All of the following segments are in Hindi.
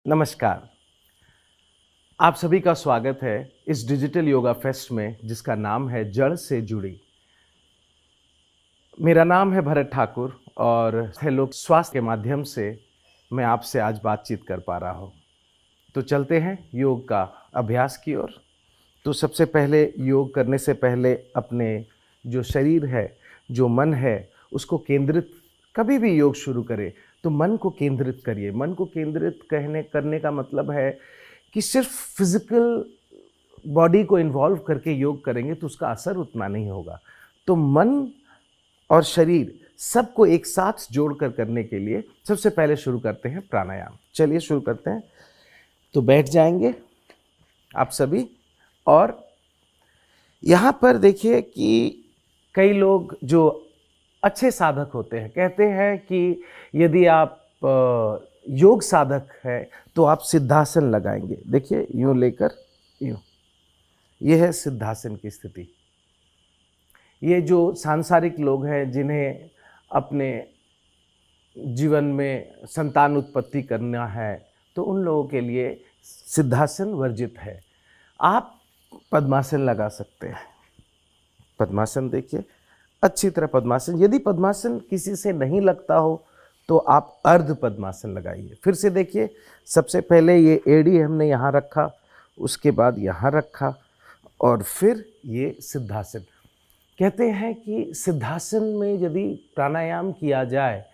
नमस्कार। आप सभी का स्वागत है इस डिजिटल योगा फेस्ट में जिसका नाम है जड़ से जुड़ी। मेरा नाम है भरत ठाकुर और है लोग स्वास्थ्य के माध्यम से मैं आपसे आज बातचीत कर पा रहा हूँ। तो चलते हैं योग का अभ्यास की ओर। तो सबसे पहले योग करने से पहले अपने जो शरीर है, जो मन है, उसको केंद्रित कभी भी योग शुरू करें तो मन को केंद्रित करिए। मन को केंद्रित कहने करने का मतलब है कि सिर्फ फिजिकल बॉडी को इन्वॉल्व करके योग करेंगे तो उसका असर उतना नहीं होगा। तो मन और शरीर सबको एक साथ जोड़कर करने के लिए सबसे पहले शुरू करते हैं प्राणायाम। चलिए शुरू करते हैं। तो बैठ जाएंगे आप सभी। और यहाँ पर देखिए कि कई लोग जो अच्छे साधक होते हैं कहते हैं कि यदि आप योग साधक हैं तो आप सिद्धासन लगाएंगे। देखिए यूं लेकर यूं, यह है सिद्धासन की स्थिति। ये जो सांसारिक लोग हैं जिन्हें अपने जीवन में संतान उत्पत्ति करना है तो उन लोगों के लिए सिद्धासन वर्जित है। आप पद्मासन लगा सकते हैं। पद्मासन देखिए, अच्छी तरह पद्मासन। यदि पद्मासन किसी से नहीं लगता हो तो आप अर्ध पद्मासन लगाइए। फिर से देखिए, सबसे पहले ये एड़ी हमने यहाँ रखा, उसके बाद यहाँ रखा और फिर ये सिद्धासन। कहते हैं कि सिद्धासन में यदि प्राणायाम किया जाए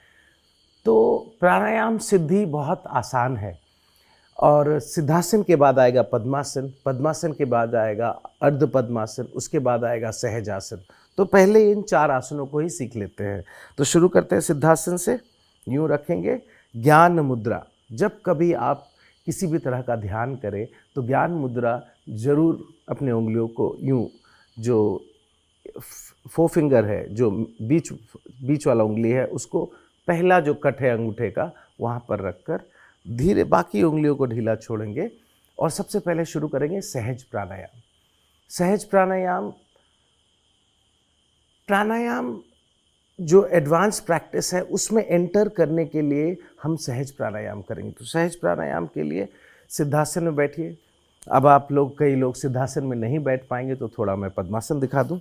तो प्राणायाम सिद्धि बहुत आसान है। और सिद्धासन के बाद आएगा पद्मासन, पद्मासन के बाद आएगा अर्ध पद्मासन, उसके बाद आएगा सहजासन। तो पहले इन 4 आसनों को ही सीख लेते हैं। तो शुरू करते हैं सिद्धासन से। यूँ रखेंगे ज्ञान मुद्रा। जब कभी आप किसी भी तरह का ध्यान करें तो ज्ञान मुद्रा जरूर अपने उंगलियों को यूँ, जो फोर फिंगर है, जो बीच बीच वाला उंगली है, उसको पहला जो कट है अंगूठे का वहाँ पर रखकर धीरे बाकी उंगलियों को ढीला छोड़ेंगे और सबसे पहले शुरू करेंगे सहज प्राणायाम। सहज प्राणायाम प्राणायाम जो एडवांस प्रैक्टिस है उसमें एंटर करने के लिए हम सहज प्राणायाम करेंगे। तो सहज प्राणायाम के लिए सिद्धासन में बैठिए। अब आप लोग, कई लोग सिद्धासन में नहीं बैठ पाएंगे तो थोड़ा मैं पद्मासन दिखा दूं।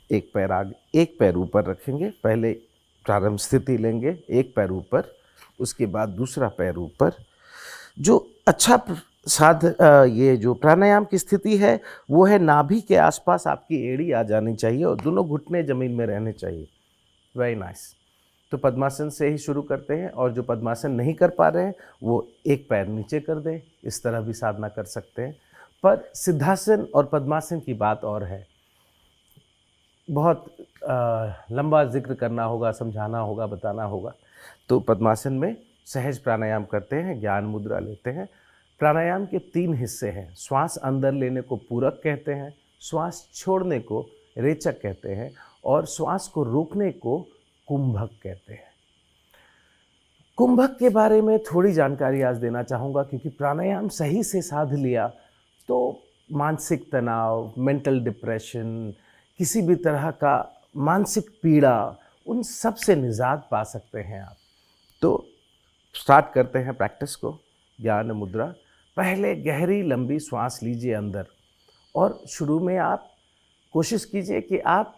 एक पैर आगे, एक पैर ऊपर रखेंगे। पहले प्रारंभ स्थिति लेंगे, एक पैर ऊपर, उसके बाद दूसरा पैर ऊपर। जो अच्छा ये जो प्राणायाम की स्थिति है वो है नाभि के आसपास आपकी एड़ी आ जानी चाहिए और दोनों घुटने जमीन में रहने चाहिए। Very nice. तो पद्मासन से ही शुरू करते हैं। और जो पद्मासन नहीं कर पा रहे हैं वो एक पैर नीचे कर दें, इस तरह भी साधना कर सकते हैं। पर सिद्धासन और पद्मासन की बात और है, बहुत लंबा जिक्र करना होगा, समझाना होगा, बताना होगा। तो पद्मासन में सहज प्राणायाम करते हैं, ज्ञान मुद्रा लेते हैं। प्राणायाम के 3 हिस्से हैं। श्वास अंदर लेने को पूरक कहते हैं, श्वास छोड़ने को रेचक कहते हैं और श्वास को रोकने को कुंभक कहते हैं। कुंभक के बारे में थोड़ी जानकारी आज देना चाहूँगा, क्योंकि प्राणायाम सही से साध लिया तो मानसिक तनाव, मेंटल डिप्रेशन, किसी भी तरह का मानसिक पीड़ा, उन सब से निजात पा सकते हैं आप। तो स्टार्ट करते हैं प्रैक्टिस को। ज्ञान मुद्रा। पहले गहरी लंबी सांस लीजिए अंदर और शुरू में आप कोशिश कीजिए कि आप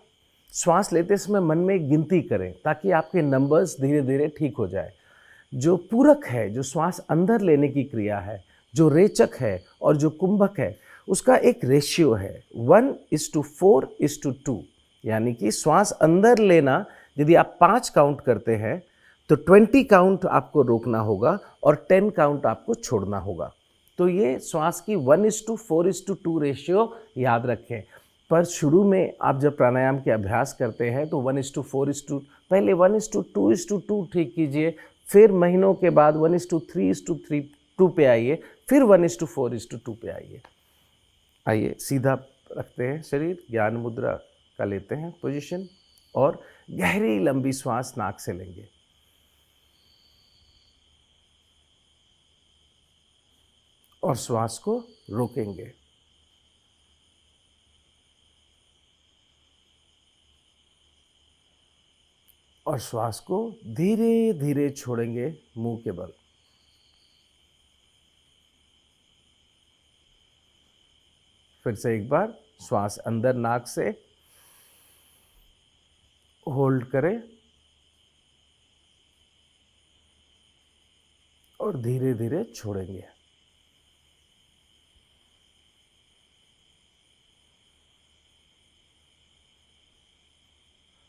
श्वास लेते समय मन में एक गिनती करें ताकि आपके नंबर्स धीरे धीरे ठीक हो जाए। जो पूरक है, जो श्वास अंदर लेने की क्रिया है, जो रेचक है और जो कुंभक है, उसका एक रेशियो है 1:4:2। यानी कि श्वास अंदर लेना, यदि आप 5 काउंट करते हैं तो 20 काउंट आपको रोकना होगा और 10 काउंट आपको छोड़ना होगा। तो ये श्वास की 1:4:2 रेशियो याद रखें। पर शुरू में आप जब प्राणायाम के अभ्यास करते हैं तो 1:4:2, पहले 1:2:2 ठीक कीजिए, फिर महीनों के बाद 1:3:2 पे आइए, फिर 1:4:2 पे आइए। आइए सीधा रखते हैं शरीर, ज्ञान मुद्रा का लेते हैं पोजीशन और गहरी लंबी सांस नाक से लेंगे और श्वास को रोकेंगे और श्वास को धीरे धीरे छोड़ेंगे मुंह के बल। फिर से एक बार श्वास अंदर नाक से होल्ड करें और धीरे धीरे छोड़ेंगे।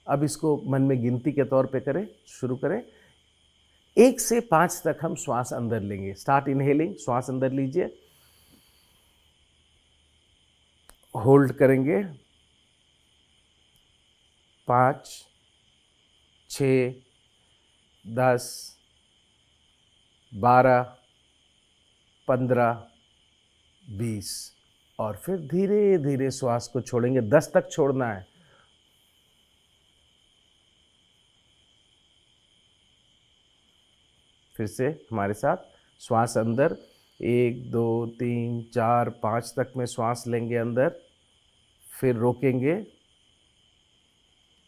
अब इसको मन में गिनती के तौर पे करें, शुरू करें। 1 से 5 तक हम श्वास अंदर लेंगे। स्टार्ट इनहेलिंग, श्वास अंदर लीजिए, होल्ड करेंगे 5, 6, 10, 12, 15, 20 और फिर धीरे धीरे श्वास को छोड़ेंगे। 10 तक छोड़ना है। फिर से हमारे साथ श्वास अंदर 1, 2, 3, 4, 5 तक में श्वास लेंगे अंदर, फिर रोकेंगे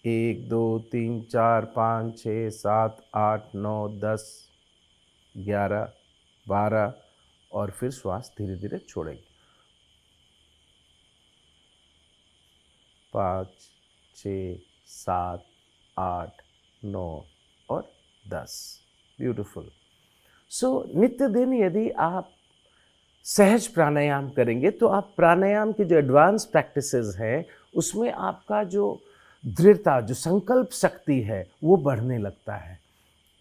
1, 2, 3, 4, 5, 6, 7, 8, 9, 10, 11, 12 और फिर श्वास धीरे धीरे छोड़ेंगे। 5, 6, 7, 8, 9 और 10। ब्यूटीफुल। सो नित्य दिन यदि आप सहज प्राणायाम करेंगे तो आप प्राणायाम की जो एडवांस प्रैक्टिसेस है उसमें आपका जो दृढ़ता, जो संकल्प शक्ति है वो बढ़ने लगता है।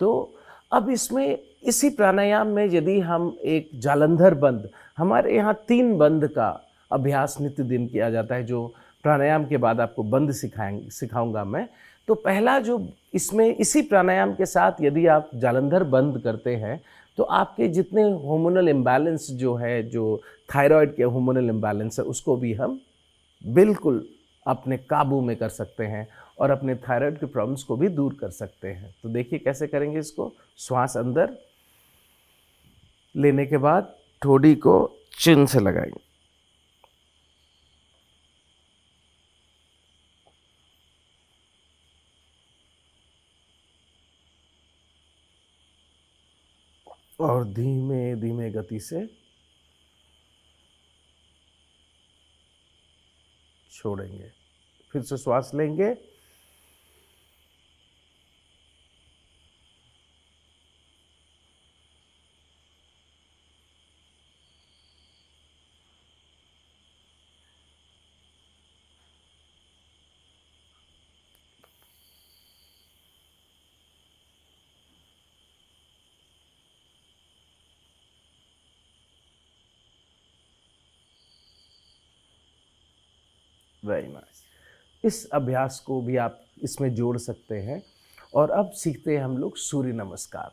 तो अब इसमें इसी प्राणायाम में यदि हम एक जालंधर बंद, हमारे यहाँ 3 बंद का अभ्यास नित्य दिन किया जाता है, जो प्राणायाम के बाद आपको बंद सिखाऊंगा मैं। तो पहला जो इसमें इसी प्राणायाम के साथ यदि आप जालंधर बंद करते हैं तो आपके जितने हार्मोनल इम्बैलेंस जो है, जो थायराइड के हार्मोनल इम्बैलेंस है, उसको भी हम बिल्कुल अपने काबू में कर सकते हैं और अपने थायराइड की प्रॉब्लम्स को भी दूर कर सकते हैं। तो देखिए कैसे करेंगे इसको। श्वास अंदर लेने के बाद ठोड़ी को चिन से लगाएंगे, और धीमे धीमे गति से छोड़ेंगे। फिर से श्वास लेंगे, वेरी नाइस। इस अभ्यास को भी आप इसमें जोड़ सकते हैं। और अब सीखते हैं हम लोग सूर्य नमस्कार।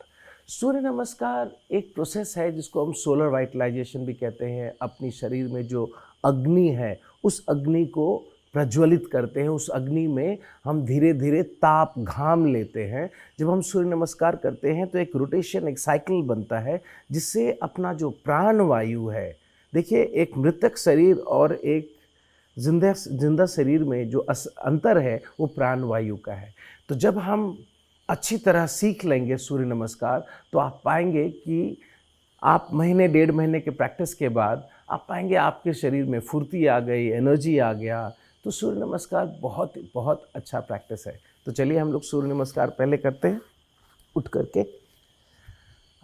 सूर्य नमस्कार एक प्रोसेस है जिसको हम सोलर वाइटलाइजेशन भी कहते हैं। अपनी शरीर में जो अग्नि है उस अग्नि को प्रज्वलित करते हैं, उस अग्नि में हम धीरे धीरे ताप, घाम लेते हैं। जब हम सूर्य नमस्कार करते हैं तो एक रोटेशन, एक साइकिल बनता है जिससे अपना जो प्राण वायु है, देखिए एक मृतक शरीर और एक जिंदा शरीर में जो अंतर है वो प्राण वायु का है। तो जब हम अच्छी तरह सीख लेंगे सूर्य नमस्कार तो आप पाएंगे कि आप महीने, 1.5 महीने के प्रैक्टिस के बाद आप पाएंगे आपके शरीर में फुर्ती आ गई, एनर्जी आ गया। तो सूर्य नमस्कार बहुत बहुत अच्छा प्रैक्टिस है। तो चलिए हम लोग सूर्य नमस्कार पहले करते हैं उठ करके।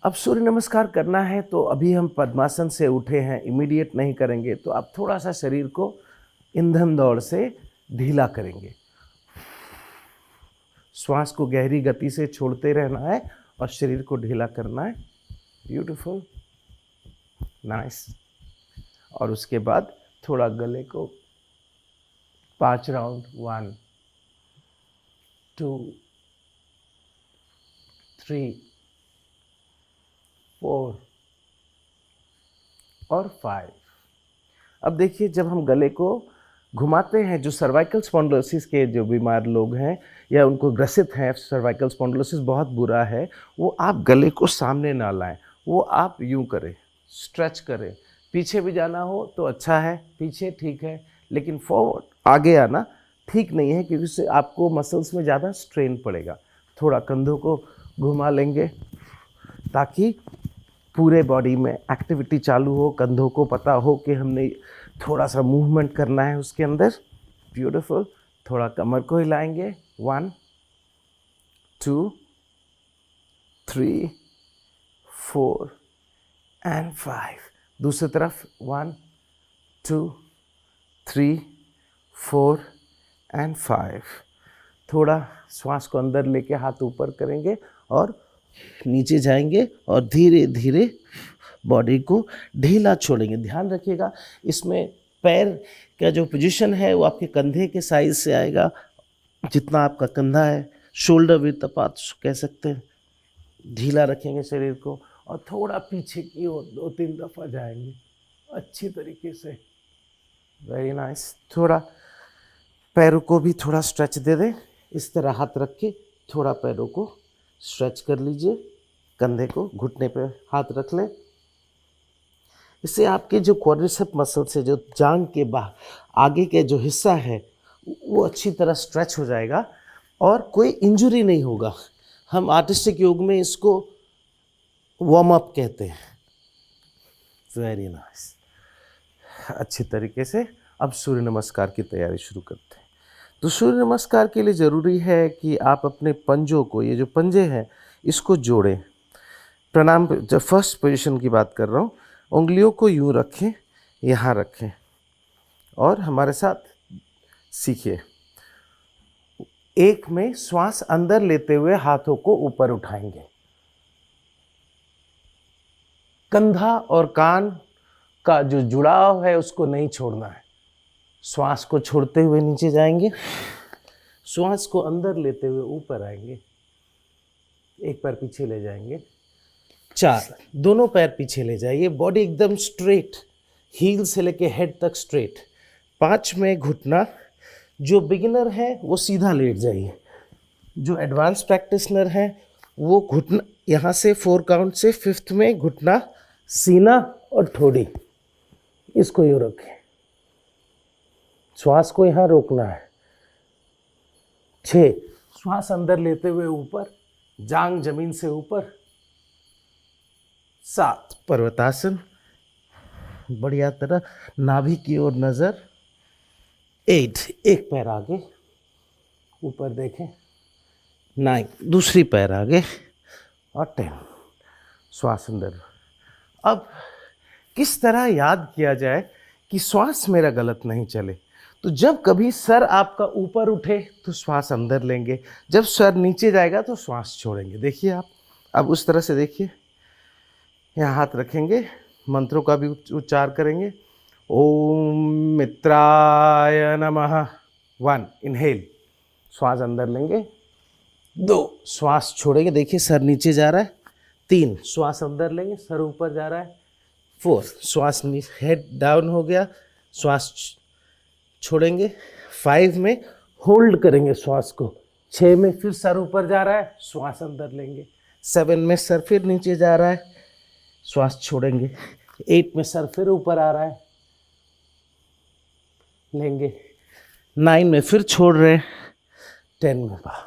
अब सूर्य नमस्कार करना है तो अभी हम पद्मासन से उठे हैं, इमीडिएट नहीं करेंगे। तो आप थोड़ा सा शरीर को ईंधन दौड़ से ढीला करेंगे। श्वास को गहरी गति से छोड़ते रहना है और शरीर को ढीला करना है। Beautiful, nice. और उसके बाद थोड़ा गले को 5 राउंड, 1, 2, 3, 4 और 5। अब देखिए जब हम गले को घुमाते हैं, जो सर्वाइकल स्पॉन्डिलोसिस के जो बीमार लोग हैं या उनको ग्रसित हैं, सर्वाइकल स्पॉन्डिलोसिस बहुत बुरा है, वो आप गले को सामने ना लाएं, वो आप यूं करें, स्ट्रेच करें। पीछे भी जाना हो तो अच्छा है, पीछे ठीक है, लेकिन फॉरवर्ड, आगे आना ठीक नहीं है क्योंकि उससे आपको मसल्स में ज़्यादा स्ट्रेन पड़ेगा। थोड़ा कंधों को घुमा लेंगे ताकि पूरे बॉडी में एक्टिविटी चालू हो, कंधों को पता हो कि हमने थोड़ा सा मूवमेंट करना है उसके अंदर। ब्यूटीफुल। थोड़ा कमर को हिलाएंगे। 1 2 3 4 एंड 5। दूसरी तरफ 1 2 3 4 एंड 5। थोड़ा श्वास को अंदर लेके हाथ ऊपर करेंगे और नीचे जाएंगे और धीरे धीरे बॉडी को ढीला छोड़ेंगे। ध्यान रखिएगा इसमें पैर का जो पोजीशन है वो आपके कंधे के साइज से आएगा। जितना आपका कंधा है, शोल्डर विड्थ आप कह सकते हैं, ढीला रखेंगे शरीर को और थोड़ा पीछे की ओर 2-3 दफ़ा जाएंगे अच्छी तरीके से। Very nice. थोड़ा पैरों को भी थोड़ा स्ट्रेच दे दें। इस तरह हाथ रख के थोड़ा पैरों को स्ट्रेच कर लीजिए। कंधे को घुटने पे हाथ रख लें। इससे आपके जो क्वाड्रिसेप मसल्स है, जो जांघ के आगे के जो हिस्सा है वो अच्छी तरह स्ट्रेच हो जाएगा और कोई इंजरी नहीं होगा। हम आर्टिस्टिक योग में इसको वार्म अप कहते हैं। Very nice. अच्छी तरीके से अब सूर्य नमस्कार की तैयारी शुरू करते हैं। तो सूर्य नमस्कार के लिए ज़रूरी है कि आप अपने पंजों को, ये जो पंजे हैं, इसको जोड़ें। प्रणाम, जब फर्स्ट पोजीशन की बात कर रहा हूँ, उंगलियों को यूँ रखें, यहाँ रखें और हमारे साथ सीखिए। एक में श्वास अंदर लेते हुए हाथों को ऊपर उठाएंगे। कंधा और कान का जो जुड़ाव है उसको नहीं छोड़ना है। श्वास को छोड़ते हुए नीचे जाएंगे, श्वास को अंदर लेते हुए ऊपर आएंगे। एक पैर पीछे ले जाएंगे। 4, दोनों पैर पीछे ले जाइए। बॉडी एकदम स्ट्रेट, हील से लेके हेड तक स्ट्रेट। 5 में घुटना, जो बिगिनर है वो सीधा लेट जाइए। जो एडवांस प्रैक्टिशनर है वो घुटना यहाँ से 4 काउंट से 5th में घुटना, सीना और ठोड़ी, इसको यूँ रखें। श्वास को यहाँ रोकना है। 6, श्वास अंदर लेते हुए ऊपर, जांग जमीन से ऊपर। 7, पर्वतासन, बढ़िया तरह नाभि की ओर नज़र। 8, एक पैर आगे ऊपर देखें। 9, दूसरी पैर आगे और 10, श्वास अंदर। अब किस तरह याद किया जाए कि श्वास मेरा गलत नहीं चले? तो जब कभी सर आपका ऊपर उठे तो श्वास अंदर लेंगे, जब सर नीचे जाएगा तो श्वास छोड़ेंगे। देखिए आप, अब उस तरह से देखिए। यहाँ हाथ रखेंगे, मंत्रों का भी उच्चार करेंगे। ओम मित्राय नमः। 1, इनहेल, श्वास अंदर लेंगे। 2, श्वास छोड़ेंगे, देखिए सर नीचे जा रहा है। 3, श्वास अंदर लेंगे, सर ऊपर जा रहा है। 4, श्वास हेड डाउन हो गया, श्वास छोड़ेंगे। 5 में होल्ड करेंगे श्वास को। 6 में फिर सर ऊपर जा रहा है, श्वास अंदर लेंगे। 7 में सर फिर नीचे जा रहा है, श्वास छोड़ेंगे। 8 में सर फिर ऊपर आ रहा है, लेंगे। 9 में फिर छोड़ रहे हैं। 10 में बाहर।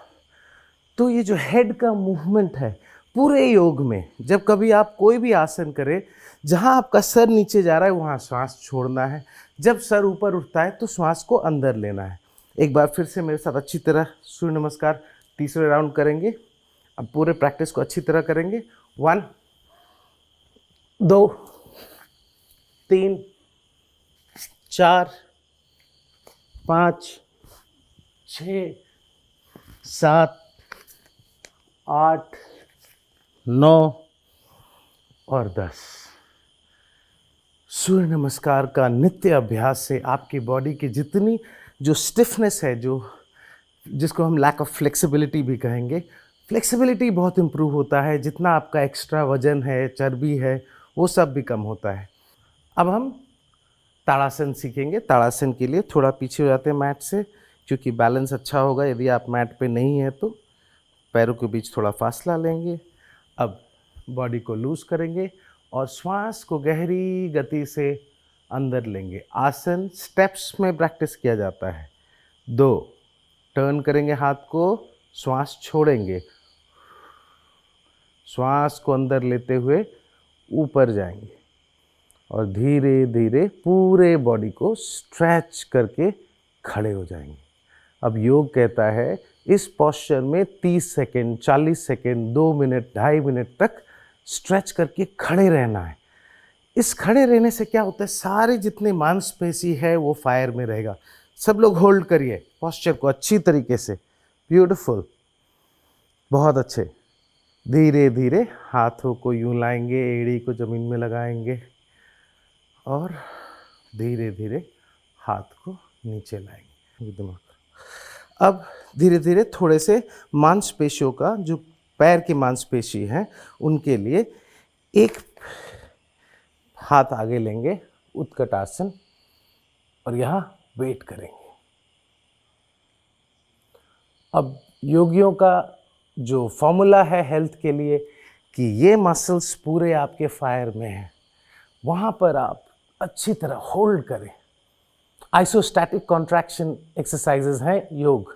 तो ये जो हेड का मूवमेंट है पूरे योग में, जब कभी आप कोई भी आसन करें, जहाँ आपका सर नीचे जा रहा है वहाँ श्वास छोड़ना है। जब सर ऊपर उठता है तो श्वास को अंदर लेना है। एक बार फिर से मेरे साथ अच्छी तरह सूर्य नमस्कार तीसरे राउंड करेंगे। अब पूरे प्रैक्टिस को अच्छी तरह करेंगे। 1 2 3 4 5 6 7 8 9 और 10। सूर्य नमस्कार का नित्य अभ्यास से आपकी बॉडी की जितनी जो स्टिफनेस है, जिसको हम लैक ऑफ फ्लेक्सिबिलिटी भी कहेंगे, फ्लेक्सिबिलिटी बहुत इम्प्रूव होता है। जितना आपका एक्स्ट्रा वजन है, चर्बी है, वो सब भी कम होता है। अब हम ताड़ासन सीखेंगे। ताड़ासन के लिए थोड़ा पीछे हो जाते हैं मैट से, क्योंकि बैलेंस अच्छा होगा। यदि आप मैट पे नहीं हैं तो पैरों के बीच थोड़ा फासला लेंगे। अब बॉडी को लूज़ करेंगे और श्वास को गहरी गति से अंदर लेंगे। आसन स्टेप्स में प्रैक्टिस किया जाता है। 2, टर्न करेंगे हाथ को, श्वास छोड़ेंगे, श्वास को अंदर लेते हुए ऊपर जाएंगे और धीरे धीरे पूरे बॉडी को स्ट्रेच करके खड़े हो जाएंगे। अब योग कहता है इस पोस्चर में 30 सेकेंड, 40 सेकेंड, 2 मिनट, 2.5 मिनट तक स्ट्रेच करके खड़े रहना है। इस खड़े रहने से क्या होता है, सारे जितने मांसपेशी है वो फायर में रहेगा। सब लोग होल्ड करिए पोस्चर को अच्छी तरीके से। ब्यूटीफुल, बहुत अच्छे। धीरे धीरे हाथों को यूं लाएंगे, एड़ी को जमीन में लगाएंगे और धीरे धीरे हाथ को नीचे लाएंगे। दिमाग, अब धीरे धीरे थोड़े से मांसपेशियों का, जो पैर की मांसपेशी हैं उनके लिए एक हाथ आगे लेंगे, उत्कट आसन, और यहाँ वेट करेंगे। अब योगियों का जो फॉर्मूला है हेल्थ के लिए कि ये मसल्स पूरे आपके फायर में हैं, वहाँ पर आप अच्छी तरह होल्ड करें। आइसोस्टैटिक कॉन्ट्रैक्शन एक्सरसाइजेज हैं योग,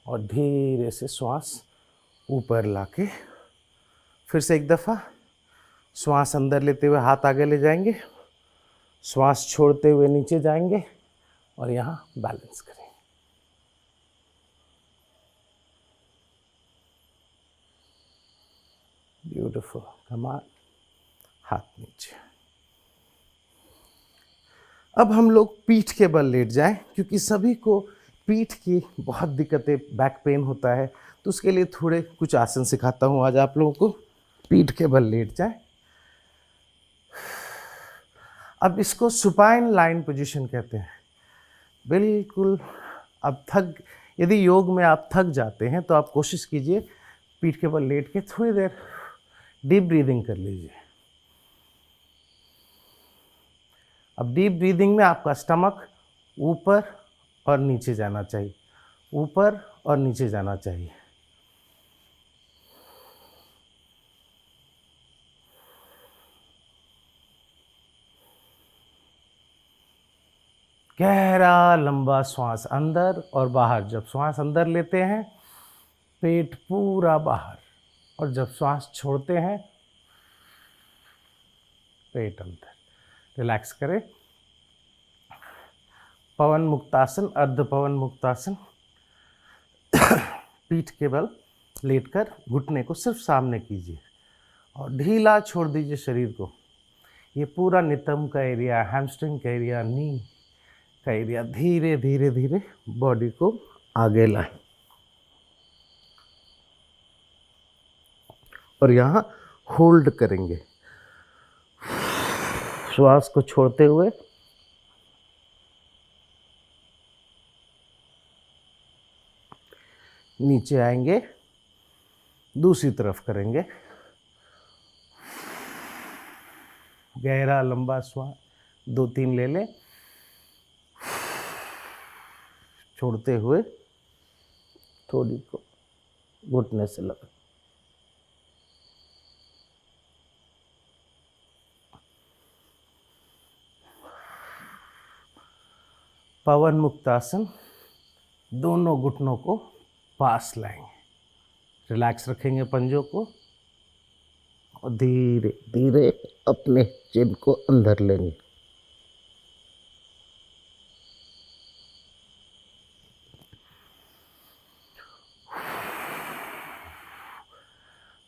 और धीरे से श्वास ऊपर लाके फिर से एक दफ़ा श्वास अंदर लेते हुए हाथ आगे ले जाएंगे, श्वास छोड़ते हुए नीचे जाएंगे और यहाँ बैलेंस करें। ब्यूटीफुल, कमाल, हाथ नीचे। अब हम लोग पीठ के बल लेट जाएं, क्योंकि सभी को पीठ की बहुत दिक्कतें, बैक पेन होता है, तो उसके लिए थोड़े कुछ आसन सिखाता हूँ आज आप लोगों को। पीठ के बल लेट जाएं। अब इसको सुपाइन लाइन पोजीशन कहते हैं। बिल्कुल, अब यदि योग में आप थक जाते हैं तो आप कोशिश कीजिए पीठ के बल लेट के थोड़ी देर डीप ब्रीदिंग कर लीजिए। अब डीप ब्रीदिंग में आपका स्टमक ऊपर और नीचे जाना चाहिए, ऊपर और नीचे जाना चाहिए। गहरा लंबा श्वास अंदर और बाहर। जब श्वास अंदर लेते हैं पेट पूरा बाहर, और जब श्वास छोड़ते हैं पेट अंदर। रिलैक्स करें। पवन मुक्तासन, अर्ध पवन मुक्तासन। पीठ के बल लेटकर घुटने को सिर्फ सामने कीजिए और ढीला छोड़ दीजिए शरीर को। ये पूरा नितंब का एरिया, हैमस्ट्रिंग का एरिया, नी का एरिया, धीरे धीरे धीरे बॉडी को आगे लाएं और यहाँ होल्ड करेंगे श्वास को छोड़ते हुए। नीचे आएंगे, दूसरी तरफ करेंगे। गहरा लंबा श्वास 2-3 ले लें, छोड़ते हुए थोड़ी को घुटने से लगा। पवन मुक्तासन, दोनों घुटनों को पास लाएंगे, रिलैक्स रखेंगे पंजों को और धीरे धीरे अपने चिन को अंदर लेंगे।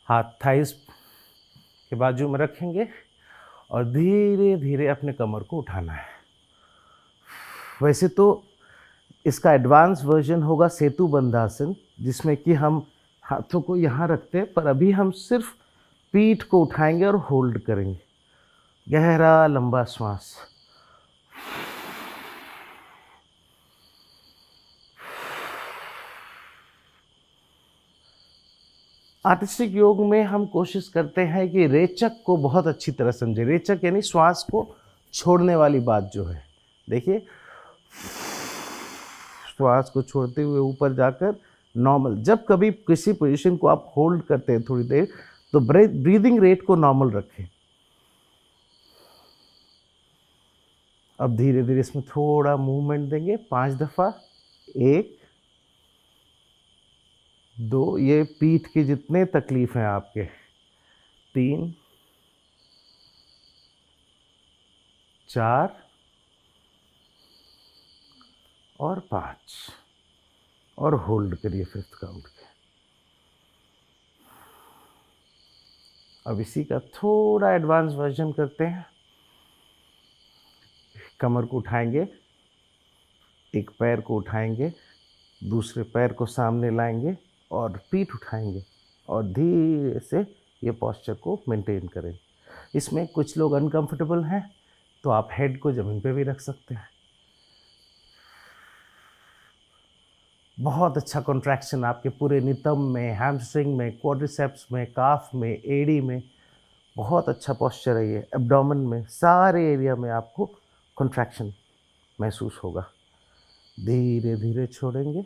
हाथ थाइस के बाजू में रखेंगे और धीरे धीरे अपने कमर को उठाना है। वैसे तो इसका एडवांस वर्जन होगा सेतु बंधासन, जिसमें कि हम हाथों को यहाँ रखते हैं, पर अभी हम सिर्फ पीठ को उठाएंगे और होल्ड करेंगे। गहरा लंबा श्वास। आर्टिस्टिक योग में हम कोशिश करते हैं कि रेचक को बहुत अच्छी तरह समझे। रेचक यानी श्वास को छोड़ने वाली बात जो है। देखिए, श्वास को छोड़ते हुए ऊपर जाकर नॉर्मल। जब कभी किसी पोजीशन को आप होल्ड करते हैं थोड़ी देर, तो ब्रीदिंग रेट को नॉर्मल रखें। अब धीरे धीरे इसमें थोड़ा मूवमेंट देंगे, 5 दफ़ा। 1 2, ये पीठ की जितने तकलीफ हैं आपके, 3 4 और 5 और होल्ड करिए 5th काउंट के। अब इसी का थोड़ा एडवांस वर्जन करते हैं। कमर को उठाएंगे, एक पैर को उठाएंगे, दूसरे पैर को सामने लाएंगे और पीठ उठाएंगे और धीरे से ये पोस्चर को मेंटेन करें। इसमें कुछ लोग अनकंफर्टेबल हैं तो आप हेड को ज़मीन पे भी रख सकते हैं। बहुत अच्छा कॉन्ट्रैक्शन आपके पूरे नितंब में, हैमस्ट्रिंग में, क्वाड्रिसेप्स में, काफ में, एडी में। बहुत अच्छा पोस्चर है ये। एब्डोमेन में, सारे एरिया में आपको कॉन्ट्रैक्शन महसूस होगा। धीरे धीरे छोड़ेंगे।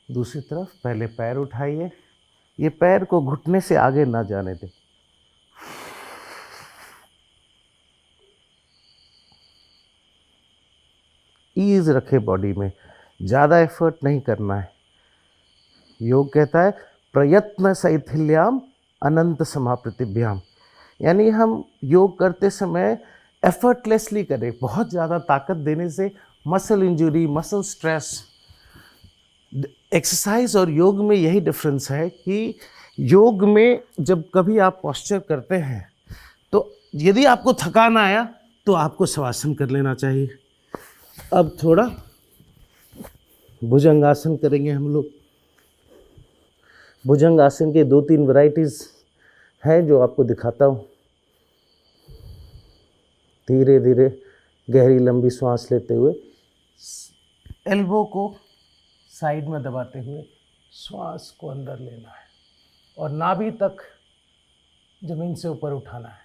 दूसरी तरफ पहले पैर उठाइए, ये पैर को घुटने से आगे ना जाने दें। ईज रखे बॉडी में, ज़्यादा एफर्ट नहीं करना है। योग कहता है प्रयत्न शैथिल्याम अनंत समाप्रतिभ्याम, यानी हम योग करते समय एफर्टलेसली करें। बहुत ज़्यादा ताकत देने से muscle injury, muscle stress. Exercise और योग में यही डिफरेंस है कि योग में जब कभी आप पोस्चर करते हैं तो यदि आपको थकान आया तो आपको शवासन कर लेना चाहिए। अब थोड़ा भुजंगासन करेंगे हम लोग। भुजंगासन के 2-3 वैरायटीज हैं जो आपको दिखाता हूँ। धीरे धीरे गहरी लंबी सांस लेते हुए एल्बो को साइड में दबाते हुए श्वास को अंदर लेना है और नाभि तक जमीन से ऊपर उठाना है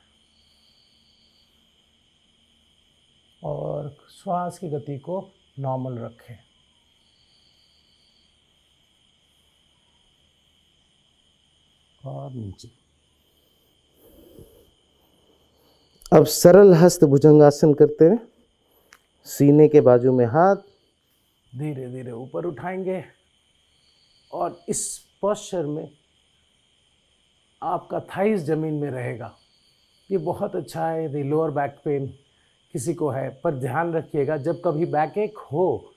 और श्वास की गति को नॉर्मल रखें। और नीचे। अब सरल हस्त भुजंगासन करते हैं। सीने के बाजू में हाथ, धीरे धीरे ऊपर उठाएंगे और इस पोस्चर में आपका थाइस जमीन में रहेगा। ये बहुत अच्छा है यदि लोअर बैक पेन किसी को है। पर ध्यान रखिएगा जब कभी बैक एक हो,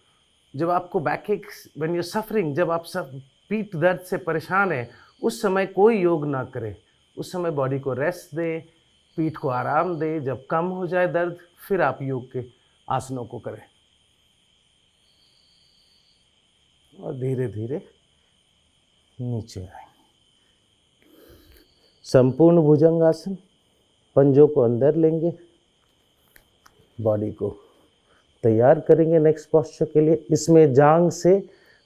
जब आपको बैक एक, व्हेन यू सफरिंग, जब आप सब पीठ दर्द से परेशान है, उस समय कोई योग ना करें। उस समय बॉडी को रेस्ट दे, पीठ को आराम दे। जब कम हो जाए दर्द फिर आप योग के आसनों को करें और धीरे धीरे नीचे आए। संपूर्ण भुजंगासन। पंजों को अंदर लेंगे, बॉडी को तैयार करेंगे नेक्स्ट पोस्चर के लिए। इसमें जांघ से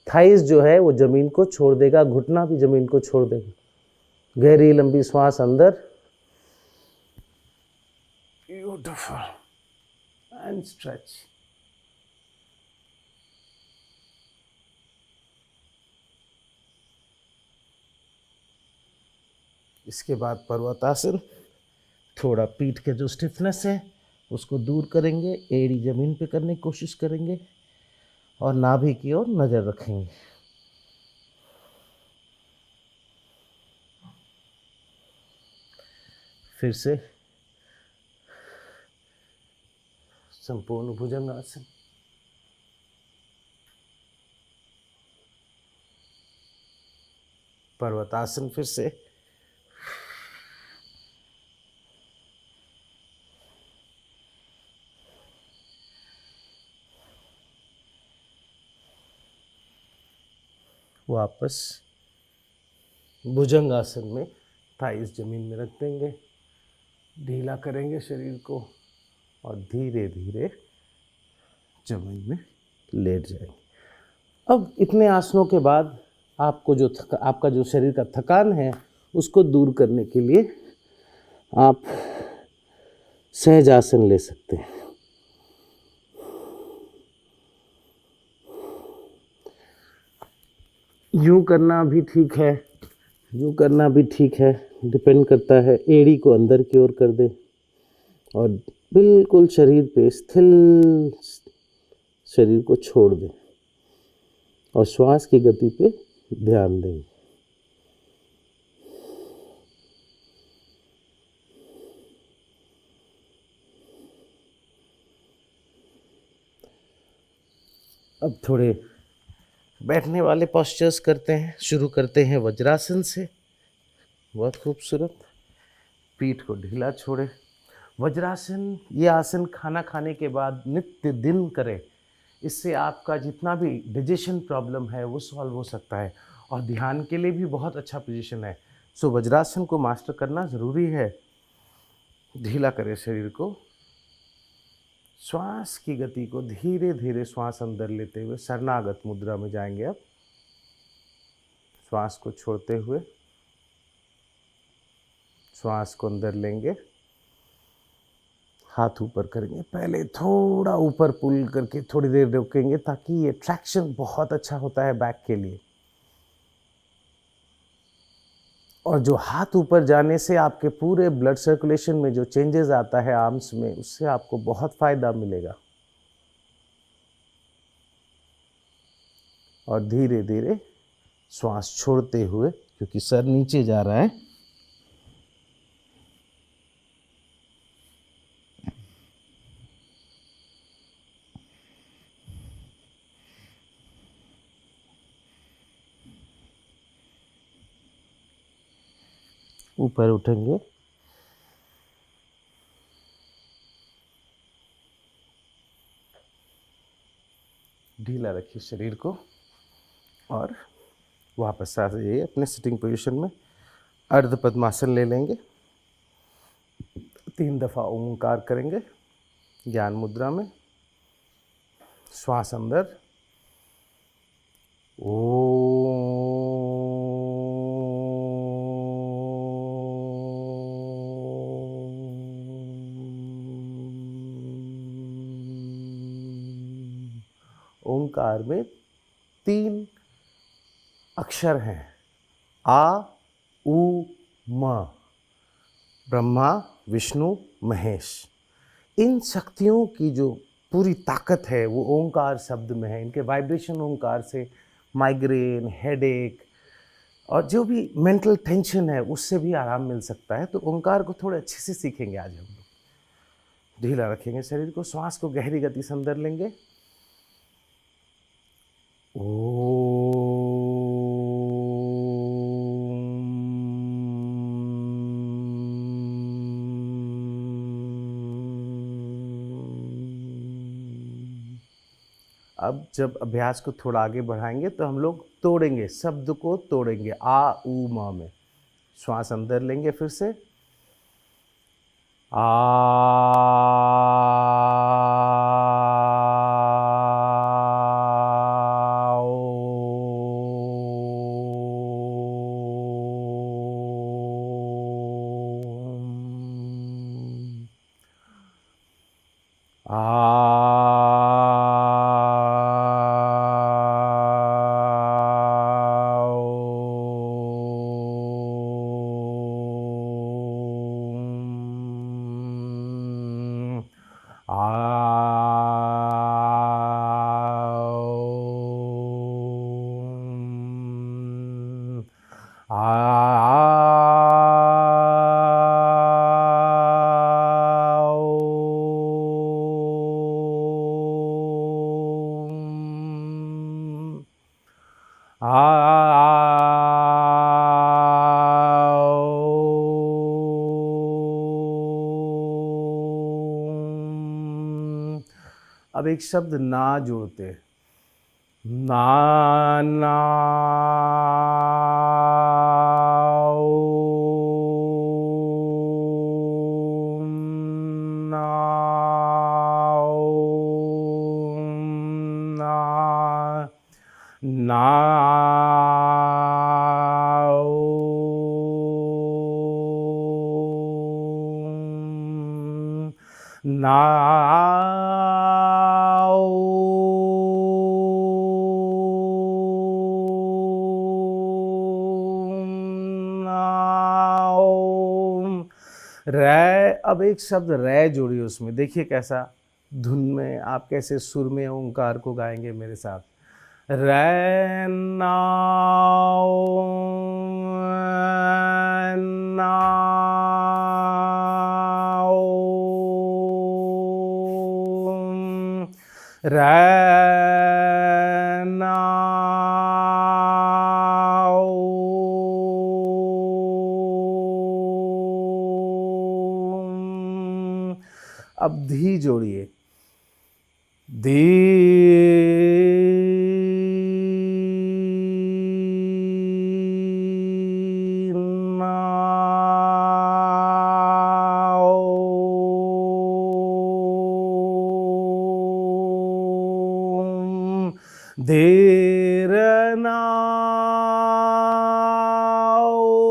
थाइस जो है वो जमीन को छोड़ देगा, घुटना भी जमीन को छोड़ देगा। गहरी लंबी श्वास अंदर, ब्यूटीफुल, एंड स्ट्रेच। इसके बाद पर्वतासन। थोड़ा पीठ के जो स्टिफनेस है उसको दूर करेंगे, एड़ी जमीन पे करने की कोशिश करेंगे और नाभि की ओर नजर रखेंगे। फिर से संपूर्ण भुजंगासन। पर्वतासन फिर से। वापस भुजंगासन में थाइस जमीन में रख देंगे, ढीला करेंगे शरीर को और धीरे धीरे जमीन में लेट जाएंगे। अब इतने आसनों के बाद आपको जो आपका जो शरीर का थकान है उसको दूर करने के लिए आप सहजासन ले सकते हैं। यूं करना भी ठीक है, यूं करना भी ठीक है, डिपेंड करता है। एड़ी को अंदर की ओर कर दें और बिल्कुल शरीर पे स्थिर शरीर को छोड़ दें और श्वास की गति पे ध्यान दें। अब थोड़े बैठने वाले पोस्चर्स करते हैं। शुरू करते हैं वज्रासन से। बहुत खूबसूरत। पीठ को ढीला छोड़े। वज्रासन, ये आसन खाना खाने के बाद नित्य दिन करें। इससे आपका जितना भी डाइजेशन प्रॉब्लम है वो सॉल्व हो सकता है और ध्यान के लिए भी बहुत अच्छा पोजीशन है। सो वज्रासन को मास्टर करना ज़रूरी है। ढीला करें शरीर को। श्वास की गति को धीरे धीरे श्वास अंदर लेते हुए शरणागत मुद्रा में जाएंगे। अब श्वास को छोड़ते हुए श्वास को अंदर लेंगे। हाथ ऊपर करेंगे। पहले थोड़ा ऊपर पुल करके थोड़ी देर रोकेंगे ताकि ये ट्रैक्शन बहुत अच्छा होता है बैक के लिए। और जो हाथ ऊपर जाने से आपके पूरे ब्लड सर्कुलेशन में जो चेंजेस आता है आर्म्स में, उससे आपको बहुत फायदा मिलेगा। और धीरे धीरे श्वास छोड़ते हुए, क्योंकि सर नीचे जा रहा है, ऊपर उठेंगे। ढीला रखिए शरीर को और वापस आ जाइए अपने सिटिंग पोजीशन में। अर्ध पद्मासन ले लेंगे। 3 दफ़ा ओंकार करेंगे ज्ञान मुद्रा में। श्वास अंदर। ओंकार में 3 अक्षर हैं, आ, उ, म। ब्रह्मा, विष्णु, महेश। इन शक्तियों की जो पूरी ताकत है वो ओंकार शब्द में है। इनके वाइब्रेशन ओंकार से माइग्रेन, हेडेक और जो भी मेंटल टेंशन है उससे भी आराम मिल सकता है। तो ओंकार को थोड़े अच्छे से सीखेंगे आज हम लोग। ढीला रखेंगे शरीर को। श्वास को गहरी गति से अंदर लेंगे। अब जब अभ्यास को थोड़ा आगे बढ़ाएंगे तो हम लोग तोड़ेंगे, शब्द को तोड़ेंगे। आ, उ, म में श्वास अंदर लेंगे फिर से। आ, अब एक शब्द ना जोड़ते। ना ना रै। अब एक शब्द रै जोड़िए उसमें। देखिए कैसा धुन में आप कैसे सुर में ओंकार को गाएंगे मेरे साथ। रै नाओ नाओ रै अब धी जोड़िए, धी ना ओम, धीर ना ओम,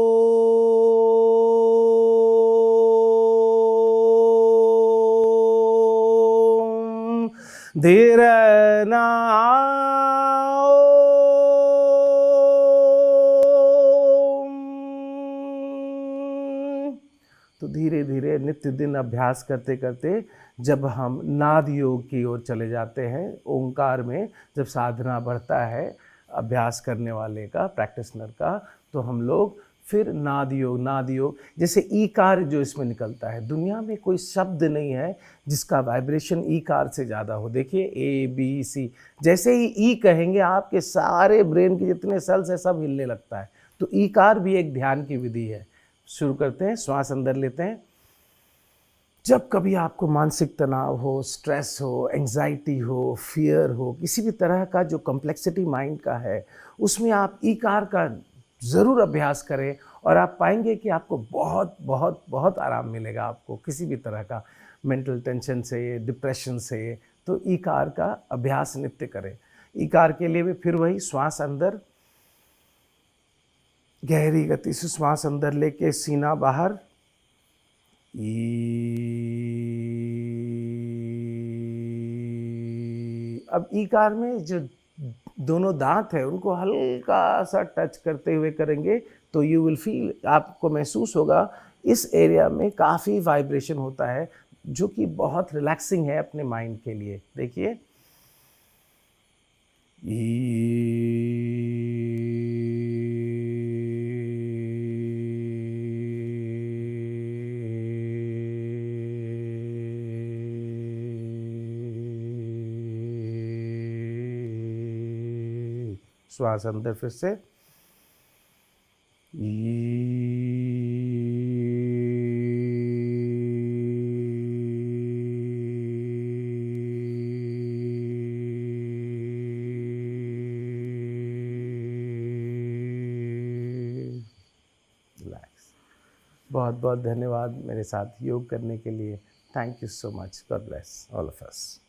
धीर ना ओम। तो धीरे धीरे नित्य दिन अभ्यास करते करते जब हम नाद योग की ओर चले जाते हैं, ओंकार में जब साधना बढ़ता है अभ्यास करने वाले का, प्रैक्टिशनर का, तो हम लोग फिर नाद योग जैसे ईकार जो इसमें निकलता है, दुनिया में कोई शब्द नहीं है जिसका वाइब्रेशन ईकार से ज़्यादा हो। देखिए ए बी सी, जैसे ही ई कहेंगे आपके सारे ब्रेन के जितने सेल्स है सब हिलने लगता है। तो ईकार भी एक ध्यान की विधि है। शुरू करते हैं, श्वास अंदर लेते हैं। जब कभी आपको मानसिक तनाव हो, स्ट्रेस हो, एंजाइटी हो, फियर हो, किसी भी तरह का जो कॉम्प्लेक्सिटी माइंड का है, उसमें आप ईकार का ज़रूर अभ्यास करें और आप पाएंगे कि आपको बहुत बहुत बहुत आराम मिलेगा। आपको किसी भी तरह का मेंटल टेंशन से, डिप्रेशन से, तो ईकार का अभ्यास नित्य करें। ईकार के लिए भी फिर वही श्वास अंदर, गहरी गति से श्वास अंदर लेके सीना बाहर, अब ईकार में जो दोनों दांत है उनको हल्का सा टच करते हुए करेंगे तो यू विल फील, आपको महसूस होगा इस एरिया में काफ़ी वाइब्रेशन होता है जो कि बहुत रिलैक्सिंग है अपने माइंड के लिए। देखिए श्वास अंदर फिर से, रिलैक्स। बहुत बहुत धन्यवाद मेरे साथ योग करने के लिए। Thank you so much. God bless all of us.